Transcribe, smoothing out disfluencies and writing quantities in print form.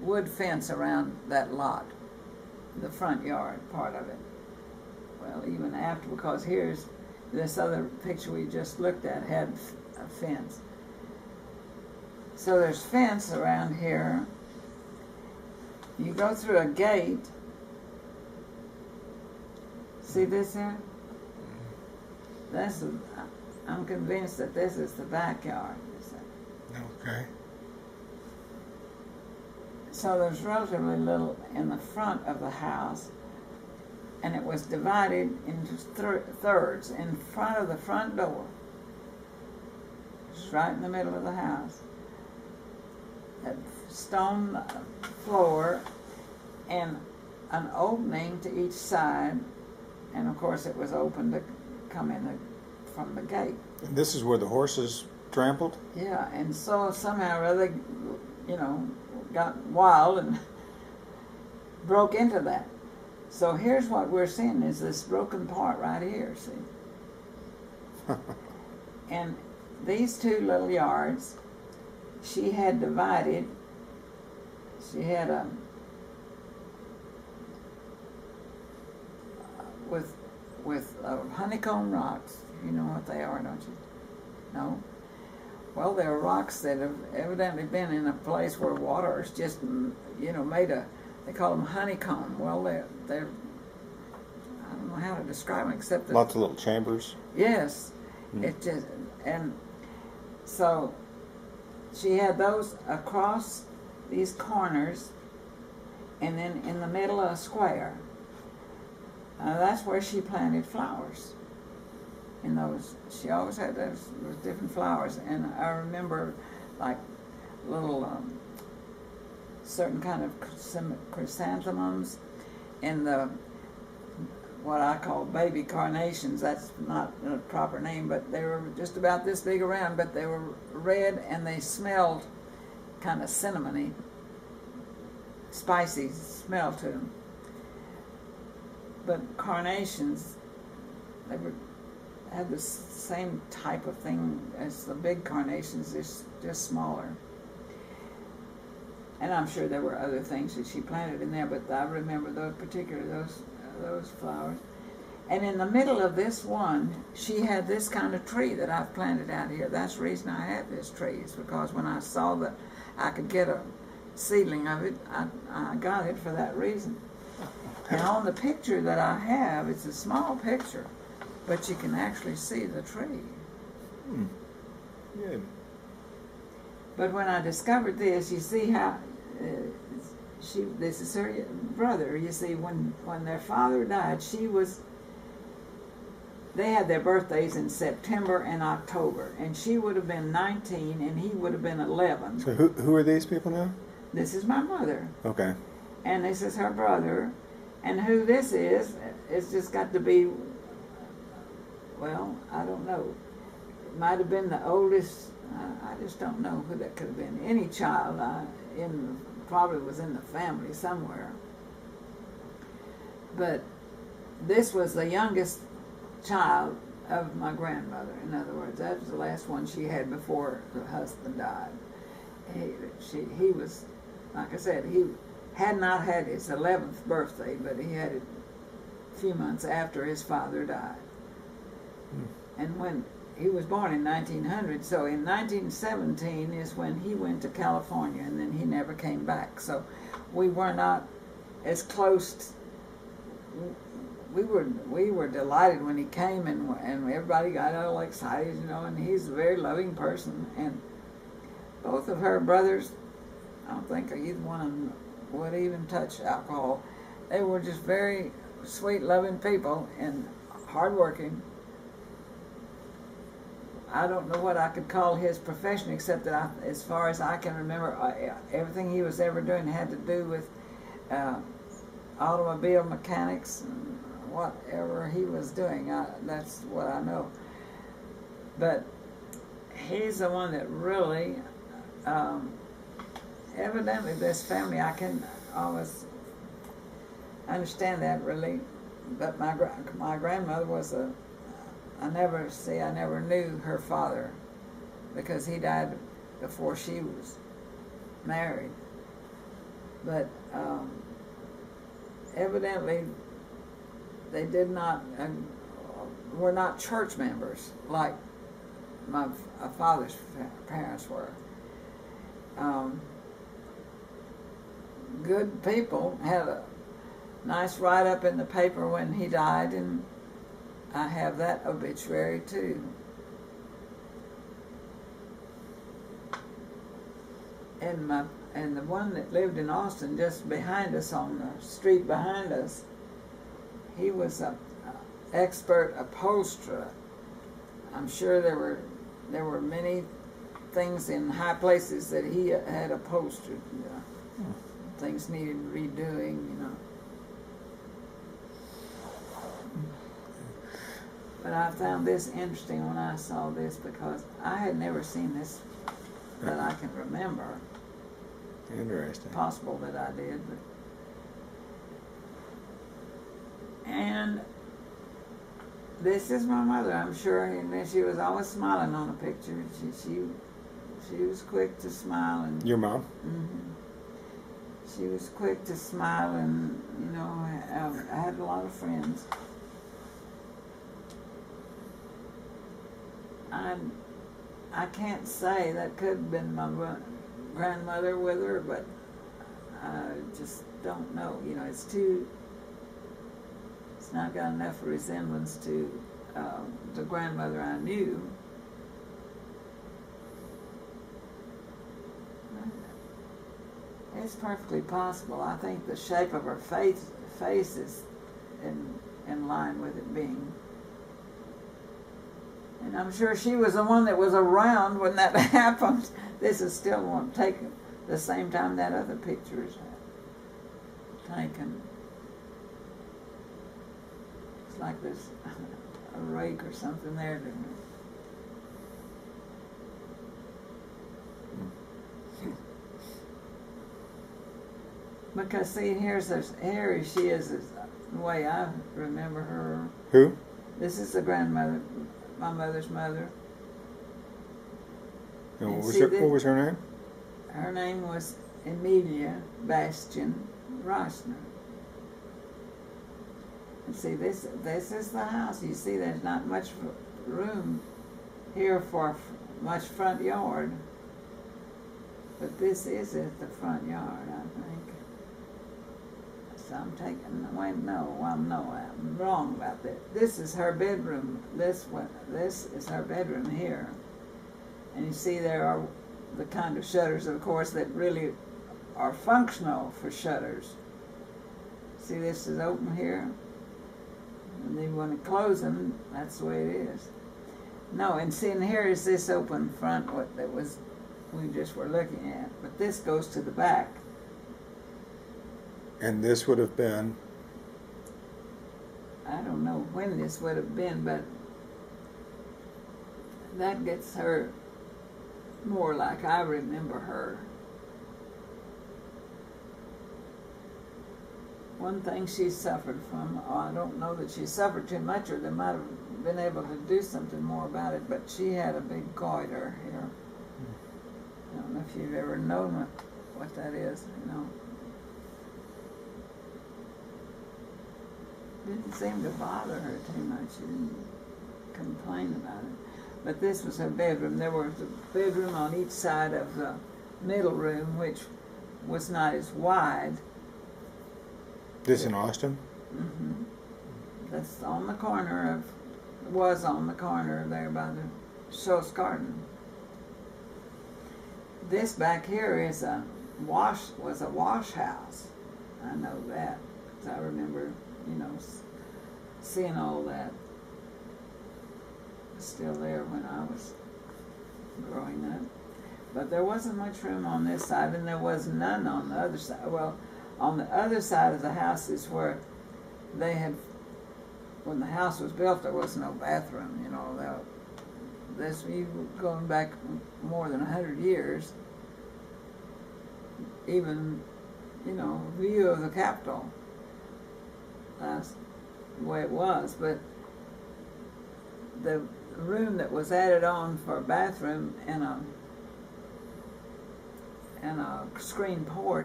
wood fence around that lot, the front yard part of it. Well, even after, because here's this other picture we just looked at had a fence. So there's fence around here. You go through a gate. See this here? I'm convinced that this is the backyard. Okay. So there's relatively little in the front of the house, and it was divided into thirds. In front of the front door, just right in the middle of the house, a stone floor and an opening to each side, and of course it was open to come in from the gate. And this is where the horses trampled? Yeah, and so somehow or other, got wild and broke into that. So here's what we're seeing is this broken part right here, see? And these two little yards, she had divided, she had with honeycomb rocks. You know what they are, don't you? No? Well, they're rocks that have evidently been in a place where water is just, made they call them honeycomb. Well, they're I don't know how to describe them except that. Lots of little chambers. Yes. It just, and so she had those across these corners and then in the middle of a square. That's where she planted flowers. In those, she always had those different flowers, and I remember like little certain kind of chrysanthemums and the what I call baby carnations. That's not a proper name, but they were just about this big around, but they were red and they smelled kind of cinnamony, spicy smell to them. But carnations, they had the same type of thing as the big carnations, just smaller. And I'm sure there were other things that she planted in there, but I remember those flowers. And in the middle of this one, she had this kind of tree that I've planted out here. That's the reason I have this tree, is because when I saw that I could get a seedling of it, I got it for that reason. And on the picture that I have, it's a small picture, but you can actually see the tree. Good. But when I discovered this, you see how this is her brother. You see, when their father died, they had their birthdays in September and October, and she would have been 19 and he would have been 11. So who are these people now? This is my mother. Okay. And this is her brother. And who this is, it's just got to be, well, I don't know. It might have been the oldest, I just don't know who that could have been. Any child probably was in the family somewhere. But this was the youngest child of my grandmother. In other words, that was the last one she had before her husband died. He was, like I said, he had not had his 11th birthday, but he had it a few months after his father died. And when he was born in 1900, so in 1917 is when he went to California, and then he never came back. So we were not as close. We were delighted when he came, and everybody got all excited, and he's a very loving person. And both of her brothers, I don't think either one of them would even touch alcohol. They were just very sweet, loving people and hardworking. I don't know what I could call his profession, except that as far as I can remember, everything he was ever doing had to do with automobile mechanics and whatever he was doing. That's what I know. But he's the one that really, evidently this family, I can always understand that really. But my grandmother was I never knew her father, because he died before she was married. But evidently they did not, were not church members like my father's parents were. Good people. Had a nice write-up in the paper when he died, and I have that obituary too. And the one that lived in Austin, just behind us on the street behind us, he was an expert upholsterer. I'm sure there were many things in high places that he had upholstered. Things needed redoing, But I found this interesting when I saw this, because I had never seen this that I can remember. Interesting. Possible that I did, and this is my mother, I'm sure, and she was always smiling on a picture. She was quick to smile, and Your mom? Mm-hmm. She was quick to smile, and I had a lot of friends. I can't say, that could have been my grandmother with her, but I just don't know. It's not got enough resemblance to the grandmother I knew. It's perfectly possible. I think the shape of her face is in line with it being. And I'm sure she was the one that was around when that happened. This is still one taken the same time that other picture is taken. It's like there's a rake or something there. Because see, here she is, the way I remember her. Who? This is the grandmother, my mother's mother. And what was her name? Her name was Emilia Bastian Rossner. And see, this is the house. You see, there's not much room here for much front yard. But this is the front yard, I think. So I'm taking, I'm wrong about that. This is her bedroom. This is her bedroom here. And you see there are the kind of shutters, of course, that really are functional for shutters. See, this is open here. And then when you close them, that's the way it is. No, and see, and here is this open front, we just were looking at. But this goes to the back. And this would have been? I don't know when this would have been, but that gets her more like I remember her. One thing she suffered from, I don't know that she suffered too much, or they might have been able to do something more about it, but she had a big goiter here. I don't know if you've ever known what that is, Didn't seem to bother her too much. She didn't complain about it. But this was her bedroom. There was a bedroom on each side of the middle room, which was not as wide. This in Austin? Mm-hmm. That's on the corner there by the Schultz Garden. This back here is was a wash house. I know that, because I remember, seeing all that still there when I was growing up. But there wasn't much room on this side, and there was none on the other side. Well, on the other side of the house is where when the house was built, there was no bathroom, you going back more than 100 years, even, view of the Capitol. That's the way it was, but the room that was added on for a bathroom and a screen porch